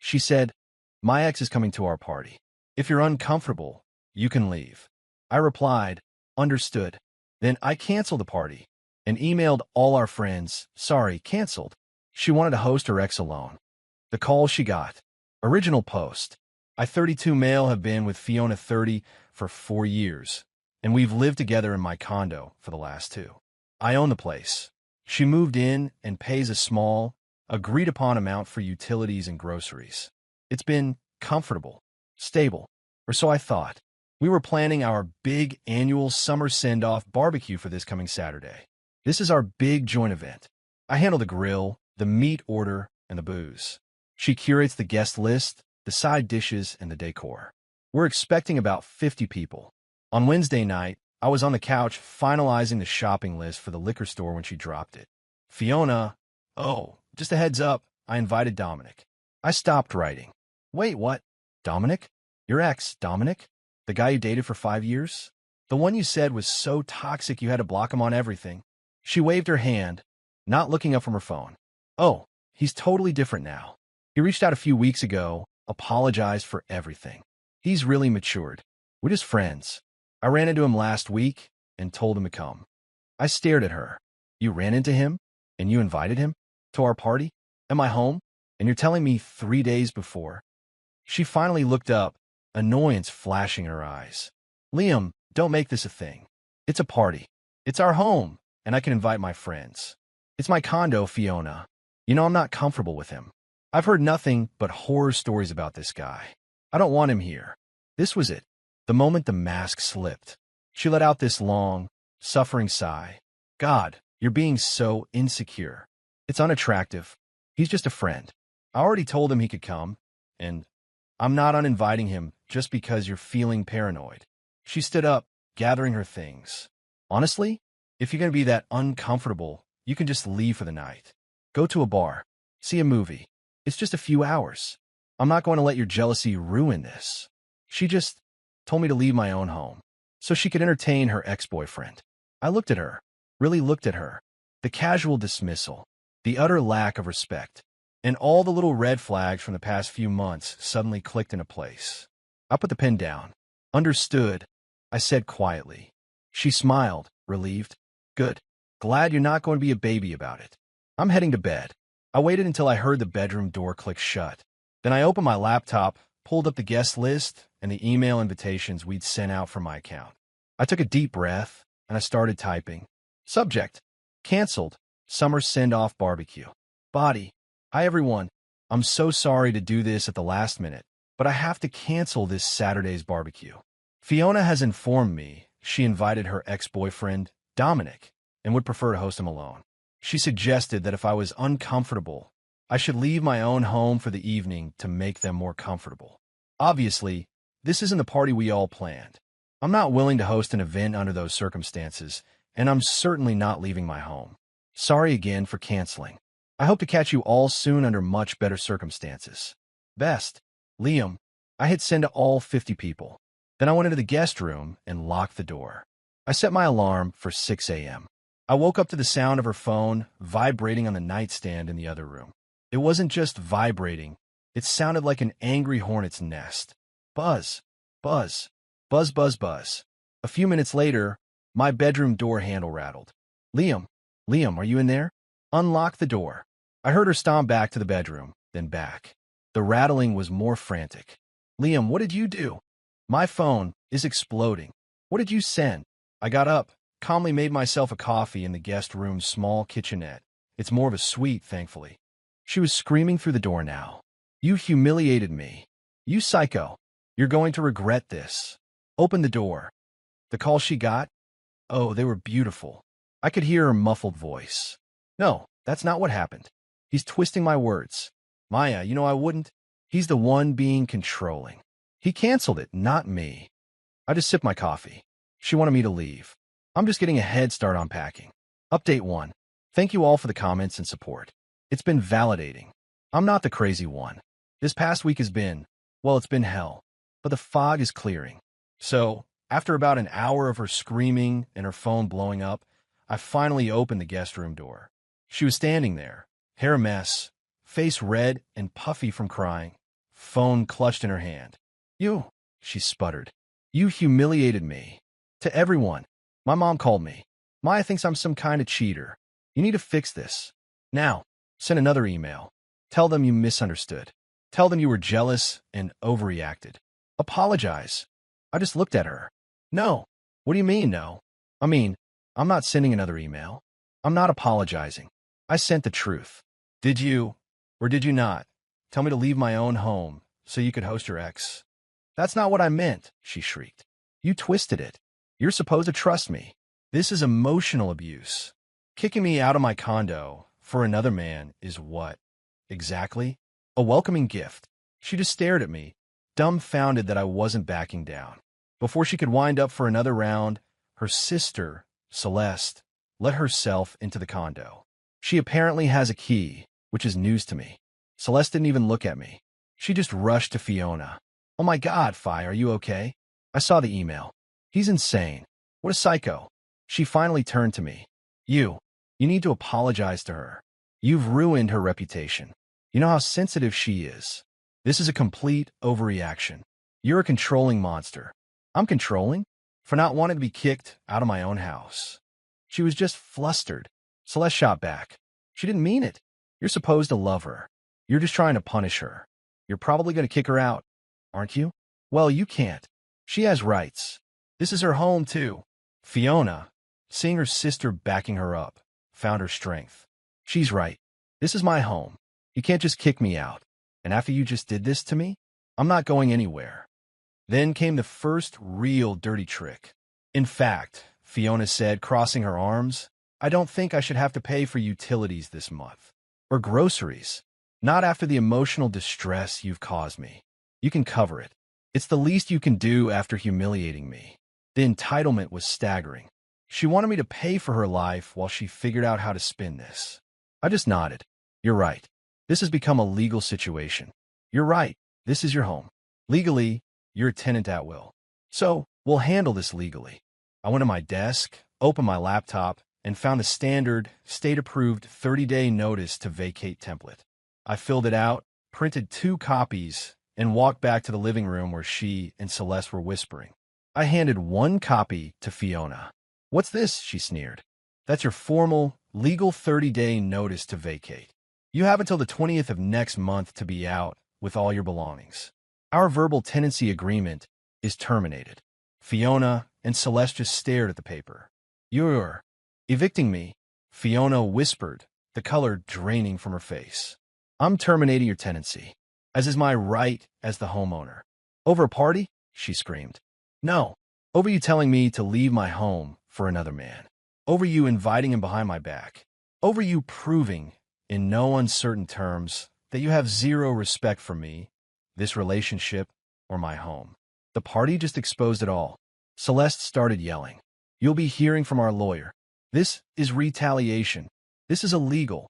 She said, "My ex is coming to our party. If you're uncomfortable, you can leave." I replied, "Understood." Then I canceled the party and emailed all our friends, "Sorry, canceled." She wanted to host her ex alone. The call she got. Original post. I, 32 male, have been with Fiona, 30, for 4 years, and we've lived together in my condo for the last 2. I own the place. She moved in and pays a small, agreed-upon amount for utilities and groceries. It's been comfortable, stable, or so I thought. We were planning our big annual summer send-off barbecue for this coming Saturday. This is our big joint event. I handle the grill, the meat order, and the booze. She curates the guest list, the side dishes, and the decor. We're expecting about 50 people. On Wednesday night, I was on the couch finalizing the shopping list for the liquor store when she dropped it. "Fiona, oh, just a heads up, I invited Dominic." I stopped writing. "Wait, what? Dominic? Your ex, Dominic? The guy you dated for 5 years? The one you said was so toxic you had to block him on everything?" She waved her hand, not looking up from her phone. "Oh, he's totally different now. He reached out a few weeks ago, apologized for everything. He's really matured. We're just friends. I ran into him last week and told him to come." I stared at her. "You ran into him? And you invited him? To our party? At my home? And you're telling me 3 days before?" She finally looked up, annoyance flashing in her eyes. "Liam, don't make this a thing. It's a party. It's our home, and I can invite my friends. It's my condo, Fiona. You know I'm not comfortable with him. I've heard nothing but horror stories about this guy. I don't want him here." This was it. The moment the mask slipped, she let out this long, suffering sigh. "God, you're being so insecure. It's unattractive. He's just a friend. I already told him he could come, and I'm not uninviting him just because you're feeling paranoid." She stood up, gathering her things. "Honestly, if you're going to be that uncomfortable, you can just leave for the night. Go to a bar. See a movie. It's just a few hours. I'm not going to let your jealousy ruin this." She just told me to leave my own home so she could entertain her ex-boyfriend. I looked at her, really looked at her. The casual dismissal, the utter lack of respect, and all the little red flags from the past few months suddenly clicked into place. I put the pen down. "Understood," I said quietly. She smiled, relieved. "Good. Glad you're not going to be a baby about it. I'm heading to bed." I waited until I heard the bedroom door click shut. Then I opened my laptop, pulled up the guest list and the email invitations we'd sent out from my account. I took a deep breath, and I started typing. Subject: canceled, summer send-off barbecue. Body: "Hi everyone. I'm so sorry to do this at the last minute, but I have to cancel this Saturday's barbecue. Fiona has informed me she invited her ex-boyfriend, Dominic, and would prefer to host him alone. She suggested that if I was uncomfortable, I should leave my own home for the evening to make them more comfortable. Obviously, this isn't the party we all planned. I'm not willing to host an event under those circumstances, and I'm certainly not leaving my home. Sorry again for canceling. I hope to catch you all soon under much better circumstances. Best, Liam." I hit send to all 50 people. Then I went into the guest room and locked the door. I set my alarm for 6 a.m. I woke up to the sound of her phone vibrating on the nightstand in the other room. It wasn't just vibrating. It sounded like an angry hornet's nest. Buzz, buzz, buzz, buzz, buzz. A few minutes later, my bedroom door handle rattled. Liam, are you in there? Unlock the door." I heard her stomp back to the bedroom, then back. The rattling was more frantic. "Liam, what did you do?" "My phone is exploding. What did you send?" I got up, calmly made myself a coffee in the guest room's small kitchenette. It's more of a suite, thankfully. She was screaming through the door now. "You humiliated me. You psycho. You're going to regret this. Open the door." The call she got? Oh, they were beautiful. I could hear her muffled voice. "No, that's not what happened. He's twisting my words. Maya, you know I wouldn't. He's the one being controlling. He canceled it, not me." I just sipped my coffee. She wanted me to leave. I'm just getting a head start on packing. Update 1. Thank you all for the comments and support. It's been validating. I'm not the crazy one. This past week has been, well, it's been hell. But the fog is clearing. So, after about an hour of her screaming and her phone blowing up, I finally opened the guest room door. She was standing there, hair a mess, face red and puffy from crying. phone clutched in her hand. You, she sputtered. You humiliated me. To everyone. My mom called me. Maya thinks I'm some kind of cheater. You need to fix this. Now, send another email. Tell them you misunderstood. Tell them you were jealous and overreacted. Apologize. I just looked at her. No. What do you mean, no? I mean, I'm not sending another email. I'm not apologizing. I sent the truth. Did you, or did you not, tell me to leave my own home so you could host your ex? That's not what I meant, she shrieked. You twisted it. You're supposed to trust me. This is emotional abuse. Kicking me out of my condo for another man is what? Exactly? A welcoming gift. She just stared at me, dumbfounded that I wasn't backing down. Before she could wind up for another round, her sister, Celeste, let herself into the condo. She apparently has a key, which is news to me. Celeste didn't even look at me. She just rushed to Fiona. Oh my God, Fi, are you okay? I saw the email. He's insane. What a psycho. She finally turned to me. You need to apologize to her. You've ruined her reputation. You know how sensitive she is. This is a complete overreaction. You're a controlling monster. I'm controlling? For not wanting to be kicked out of my own house. She was just flustered. Celeste shot back. She didn't mean it. You're supposed to love her. You're just trying to punish her. You're probably going to kick her out, aren't you? Well, you can't. She has rights. This is her home, too. Fiona, seeing her sister backing her up, found her strength. She's right. This is my home. You can't just kick me out. And after you just did this to me, I'm not going anywhere. Then came the first real dirty trick. In fact, Fiona said, crossing her arms, I don't think I should have to pay for utilities this month. Or groceries. Not after the emotional distress you've caused me. You can cover it. It's the least you can do after humiliating me. The entitlement was staggering. She wanted me to pay for her life while she figured out how to spin this. I just nodded. You're right. This has become a legal situation. You're right. This is your home. Legally, you're a tenant at will. So, we'll handle this legally. I went to my desk, opened my laptop, and found the standard, state-approved 30-day notice to vacate template. I filled it out, printed 2 copies, and walked back to the living room where she and Celeste were whispering. I handed 1 copy to Fiona. What's this? She sneered. That's your formal, legal 30-day notice to vacate. You have until the 20th of next month to be out with all your belongings. Our verbal tenancy agreement is terminated. Fiona and Celeste just stared at the paper. You're evicting me, Fiona whispered, the color draining from her face. I'm terminating your tenancy, as is my right as the homeowner. Over a party? She screamed. No, over you telling me to leave my home for another man. Over you inviting him behind my back. Over you proving, in no uncertain terms, that you have zero respect for me, this relationship, or my home. The party just exposed it all. Celeste started yelling. You'll be hearing from our lawyer. This is retaliation. This is illegal.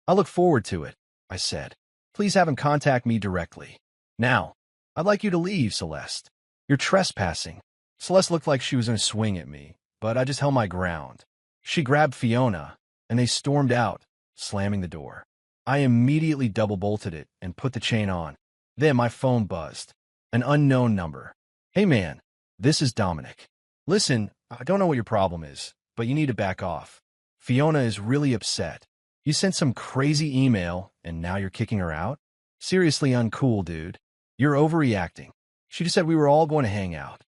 I look forward to it, I said. Please have him contact me directly. Now, I'd like you to leave, Celeste. You're trespassing. Celeste looked like she was going to swing at me, but I just held my ground. She grabbed Fiona, and they stormed out, slamming the door. I immediately double-bolted it and put the chain on. Then my phone buzzed. An unknown number. Hey man, this is Dominic. Listen, I don't know what your problem is, but you need to back off. Fiona is really upset. You sent some crazy email, and now you're kicking her out? Seriously uncool, dude. You're overreacting. She just said we were all going to hang out.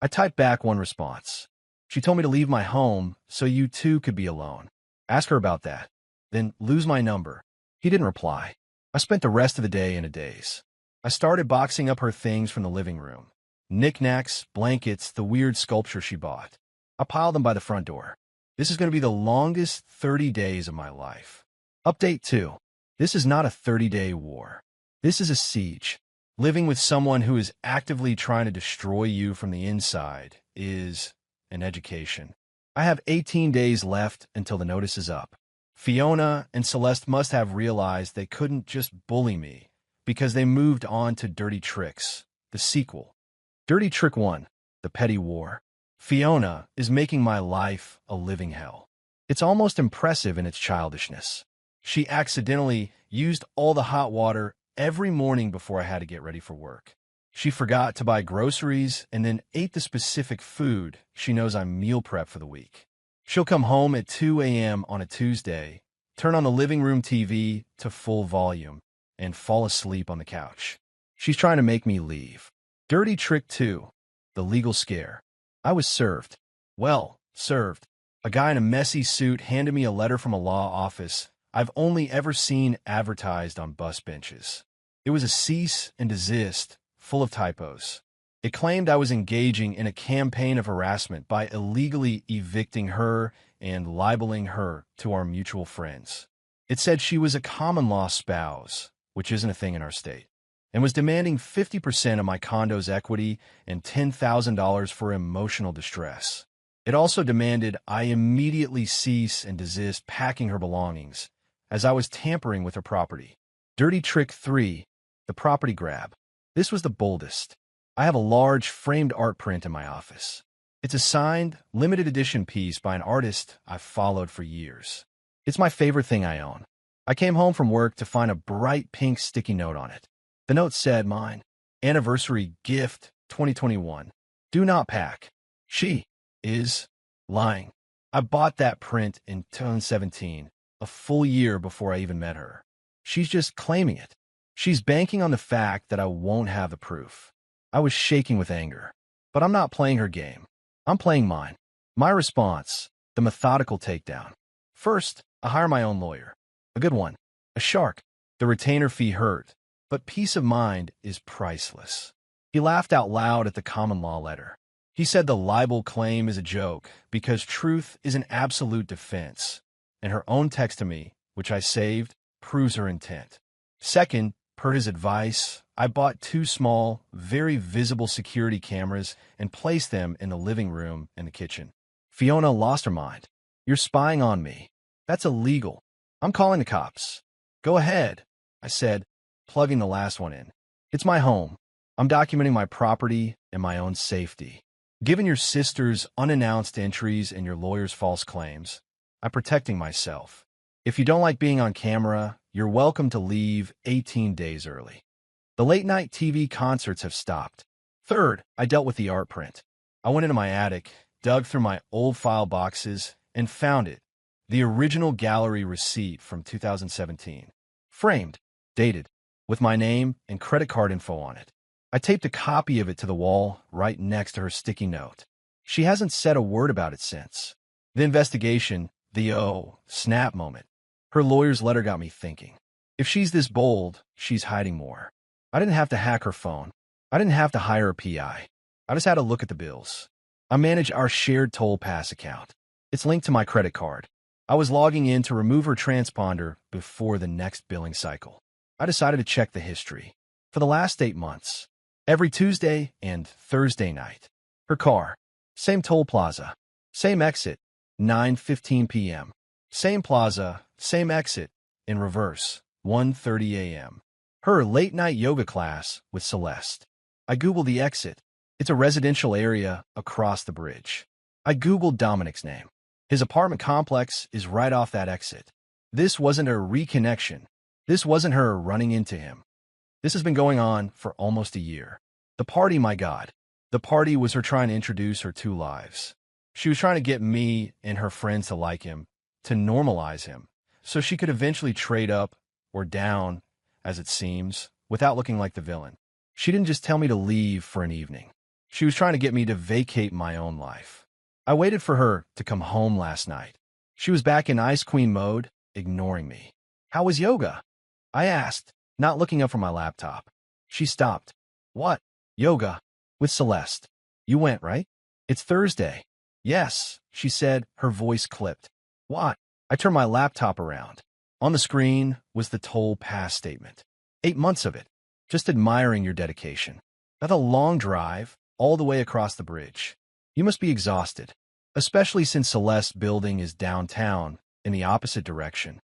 I typed back one response. She told me to leave my home so you two could be alone. Ask her about that. Then lose my number. He didn't reply. I spent the rest of the day in a daze. I started boxing up her things from the living room. Knickknacks, blankets, the weird sculpture she bought. I piled them by the front door. This is going to be the longest 30 days of my life. Update 2. This is not a 30-day war. This is a siege. Living with someone who is actively trying to destroy you from the inside is an education. I have 18 days left until the notice is up. Fiona and Celeste must have realized they couldn't just bully me because they moved on to Dirty Tricks, the sequel. Dirty Trick 1, The Petty War. Fiona is making my life a living hell. It's almost impressive in its childishness. She accidentally used all the hot water every morning before I had to get ready for work. She forgot to buy groceries and then ate the specific food she knows I'm meal prep for the week. She'll come home at 2 a.m. on a Tuesday, turn on the living room TV to full volume, and fall asleep on the couch. She's trying to make me leave. Dirty trick 2. The legal scare. I was served. Well, served. A guy in a messy suit handed me a letter from a law office I've only ever seen advertised on bus benches. It was a cease and desist, full of typos. It claimed I was engaging in a campaign of harassment by illegally evicting her and libeling her to our mutual friends. It said she was a common-law spouse, which isn't a thing in our state, and was demanding 50% of my condo's equity and $10,000 for emotional distress. It also demanded I immediately cease and desist packing her belongings, as I was tampering with her property. Dirty trick 3. The property grab. This was the boldest. I have a large framed art print in my office. It's a signed, limited edition piece by an artist I've followed for years. It's my favorite thing I own. I came home from work to find a bright pink sticky note on it. The note said, "Mine. Anniversary gift 2021. Do not pack." She is lying. I bought that print in 2017, a full year before I even met her. She's just claiming it. She's banking on the fact that I won't have the proof. I was shaking with anger. But I'm not playing her game. I'm playing mine. My response, the methodical takedown. First, I hire my own lawyer. A good one. A shark. The retainer fee hurt, but peace of mind is priceless. He laughed out loud at the common law letter. He said the libel claim is a joke because truth is an absolute defense, and her own text to me, which I saved, proves her intent. Second, per his advice, I bought 2 small, very visible security cameras and placed them in the living room and the kitchen. Fiona lost her mind. "You're spying on me. That's illegal. I'm calling the cops." "Go ahead," I said, plugging the last one in. "It's my home. I'm documenting my property and my own safety. Given your sister's unannounced entries and your lawyer's false claims, I'm protecting myself. If you don't like being on camera, you're welcome to leave 18 days early." The late-night TV concerts have stopped. Third, I dealt with the art print. I went into my attic, dug through my old file boxes, and found it. The original gallery receipt from 2017. Framed, dated, with my name and credit card info on it. I taped a copy of it to the wall right next to her sticky note. She hasn't said a word about it since. The investigation, the snap moment. Her lawyer's letter got me thinking. If she's this bold, she's hiding more. I didn't have to hack her phone. I didn't have to hire a PI. I just had to look at the bills. I manage our shared toll pass account. It's linked to my credit card. I was logging in to remove her transponder before the next billing cycle. I decided to check the history. For the last 8 months, every Tuesday and Thursday night. Her car. Same toll plaza. Same exit. 9:15 p.m. Same plaza. Same exit. In reverse. 1:30 a.m. Her late-night yoga class with Celeste. I Googled the exit. It's a residential area across the bridge. I Googled Dominic's name. His apartment complex is right off that exit. This wasn't a reconnection. This wasn't her running into him. This has been going on for almost a year. The party, my God. The party was her trying to introduce her 2 lives. She was trying to get me and her friends to like him, to normalize him, so she could eventually trade up or down, as it seems, without looking like the villain. She didn't just tell me to leave for an evening. She was trying to get me to vacate my own life. I waited for her to come home last night. She was back in Ice Queen mode, ignoring me. "How was yoga?" I asked, not looking up from my laptop. She stopped. "What? Yoga? With Celeste. You went, right?" "It's Thursday." "Yes," she said, her voice clipped. "What?" I turned my laptop around. On the screen was the toll pass statement. 8 months of it. Just admiring your dedication. That's a long drive, all the way across the bridge. You must be exhausted, especially since Celeste's building is downtown, in the opposite direction.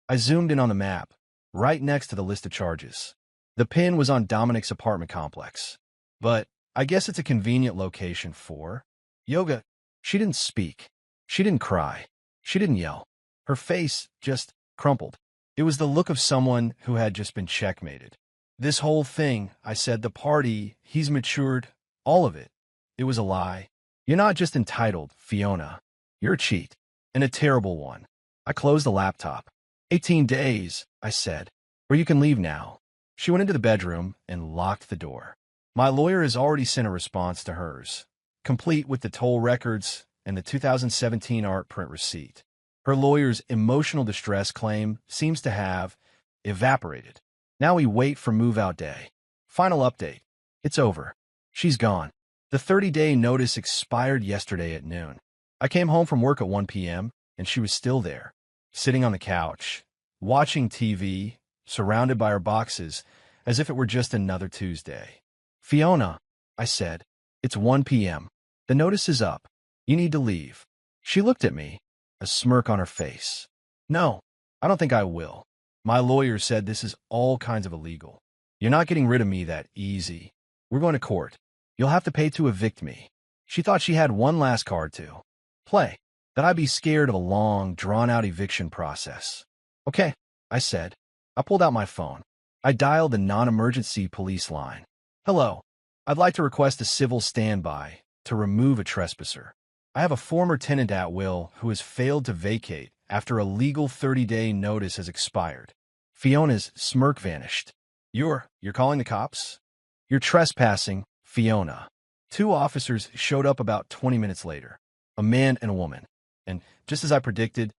I zoomed in on the map, right next to the list of charges. The pin was on Dominic's apartment complex. But I guess it's a convenient location for yoga. She didn't speak. She didn't cry. She didn't yell. Her face just crumpled. It was the look of someone who had just been checkmated. This whole thing, I said, the party, he's matured, all of it. It was a lie. You're not just entitled, Fiona. You're a cheat, and a terrible one. I closed the laptop. 18 days, I said, or you can leave now. She went into the bedroom and locked the door. My lawyer has already sent a response to hers, complete with the toll records and the 2017 art print receipt. Her lawyer's emotional distress claim seems to have evaporated. Now we wait for move-out day. Final update. It's over. She's gone. The 30-day notice expired yesterday at noon. I came home from work at 1 p.m., and she was still there, sitting on the couch, watching TV, surrounded by her boxes, as if it were just another Tuesday. Fiona, I said, it's 1 p.m. The notice is up. You need to leave. She looked at me, a smirk on her face. No, I don't think I will. My lawyer said this is all kinds of illegal. You're not getting rid of me that easy. We're going to court. You'll have to pay to evict me. She thought she had one last card to play, that I'd be scared of a long, drawn-out eviction process. Okay, I said. I pulled out my phone. I dialed the non-emergency police line. Hello, I'd like to request a civil standby to remove a trespasser. I have a former tenant at will who has failed to vacate after a legal 30-day notice has expired. Fiona's smirk vanished. You're calling the cops? You're trespassing, Fiona. 2 officers showed up about 20 minutes later, a man and a woman. And just as I predicted,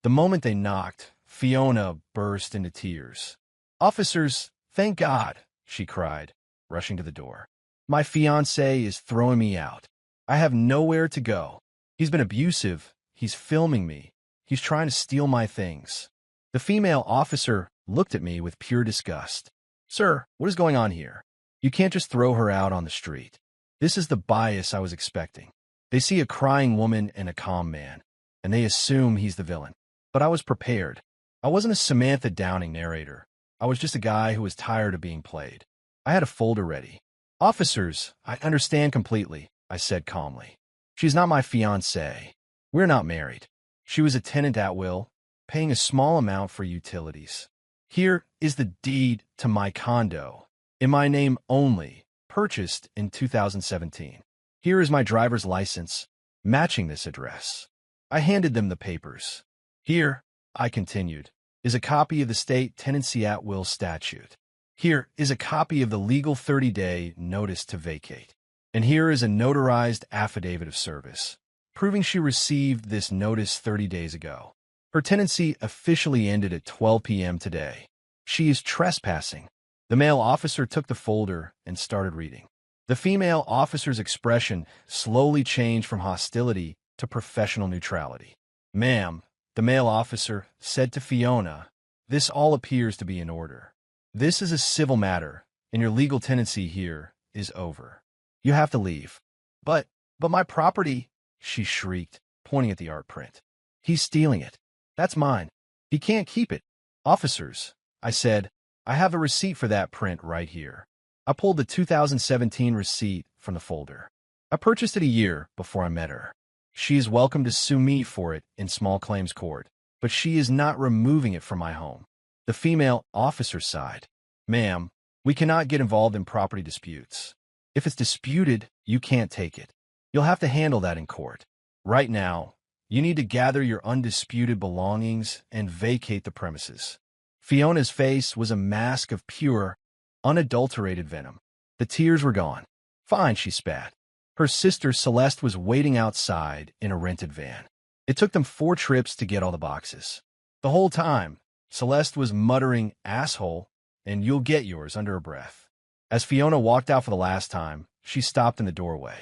the moment they knocked, Fiona burst into tears. Officers, thank God, she cried, rushing to the door. My fiancé is throwing me out. I have nowhere to go. He's been abusive. He's filming me. He's trying to steal my things. The female officer looked at me with pure disgust. Sir, what is going on here? You can't just throw her out on the street. This is the bias I was expecting. They see a crying woman and a calm man, and they assume he's the villain. But I was prepared. I wasn't a Samantha Downing narrator. I was just a guy who was tired of being played. I had a folder ready. Officers, I understand completely, I said calmly. She's not my fiancée. We're not married. She was a tenant at will, paying a small amount for utilities. Here is the deed to my condo, in my name only, purchased in 2017. Here is my driver's license, matching this address. I handed them the papers. Here, I continued, is a copy of the state tenancy at will statute. Here is a copy of the legal 30-day notice to vacate. And here is a notarized affidavit of service, proving she received this notice 30 days ago. Her tenancy officially ended at 12 p.m. today. She is trespassing. The male officer took the folder and started reading. The female officer's expression slowly changed from hostility to professional neutrality. Ma'am, the male officer said to Fiona, this all appears to be in order. This is a civil matter, and your legal tenancy here is over. You have to leave. But my property, she shrieked, pointing at the art print. He's stealing it. That's mine. He can't keep it. Officers, I said, I have a receipt for that print right here. I pulled the 2017 receipt from the folder. I purchased it a year before I met her. She is welcome to sue me for it in small claims court, but she is not removing it from my home. The female officer sighed. Ma'am, we cannot get involved in property disputes. If it's disputed, you can't take it. You'll have to handle that in court. Right now, you need to gather your undisputed belongings and vacate the premises. Fiona's face was a mask of pure, unadulterated venom. The tears were gone. Fine, she spat. Her sister Celeste was waiting outside in a rented van. It took them 4 trips to get all the boxes. The whole time, Celeste was muttering, asshole, and you'll get yours under her breath. As Fiona walked out for the last time, she stopped in the doorway.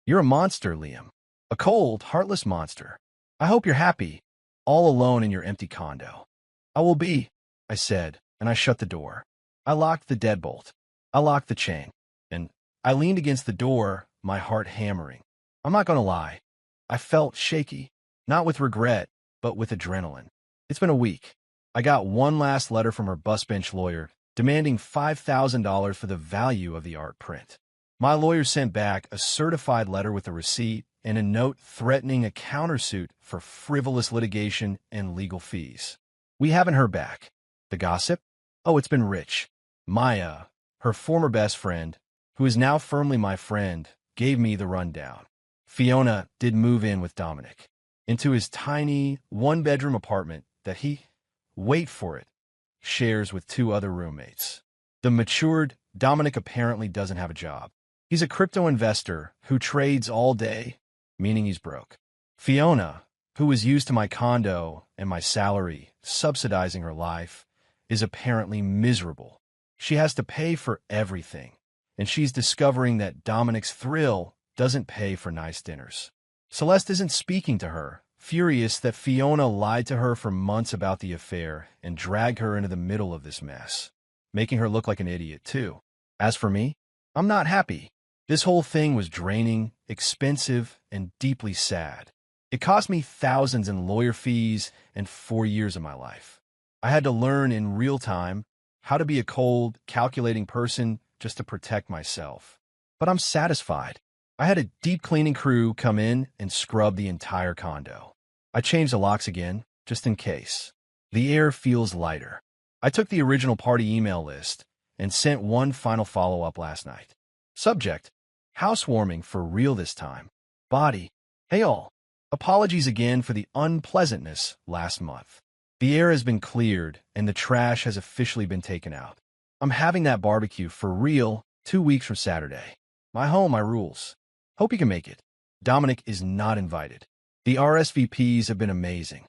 You're a monster, Liam. A cold, heartless monster. I hope you're happy, all alone in your empty condo. I will be, I said, and I shut the door. I locked the deadbolt. I locked the chain. And I leaned against the door, my heart hammering. I'm not going to lie. I felt shaky, not with regret, but with adrenaline. It's been a week. I got one last letter from her bus bench lawyer demanding $5,000 for the value of the art print. My lawyer sent back a certified letter with a receipt and a note threatening a countersuit for frivolous litigation and legal fees. We haven't heard back. The gossip? Oh, it's been rich. Maya, Her former best friend, who is now firmly my friend, gave me the rundown. Fiona did move in with Dominic into his tiny one-bedroom apartment that he, wait for it, shares with 2 other roommates. The matured Dominic apparently doesn't have a job. He's a crypto investor who trades all day, meaning he's broke. Fiona, who was used to my condo and my salary subsidizing her life, is apparently miserable. She has to pay for everything, and she's discovering that Dominic's thrill doesn't pay for nice dinners. Celeste isn't speaking to her, furious that Fiona lied to her for months about the affair and dragged her into the middle of this mess, making her look like an idiot too. As for me, I'm not happy. This whole thing was draining, expensive, and deeply sad. It cost me thousands in lawyer fees and 4 years of my life. I had to learn in real time how to be a cold, calculating person just to protect myself. But I'm satisfied. I had a deep cleaning crew come in and scrub the entire condo. I changed the locks again, just in case. The air feels lighter. I took the original party email list and sent one final follow-up last night. Subject: housewarming for real this time. Body: hey all. Apologies again for the unpleasantness last month. The air has been cleared and the trash has officially been taken out. I'm having that barbecue for real 2 weeks from Saturday. My home, my rules. Hope you can make it. Dominic is not invited. The RSVPs have been amazing.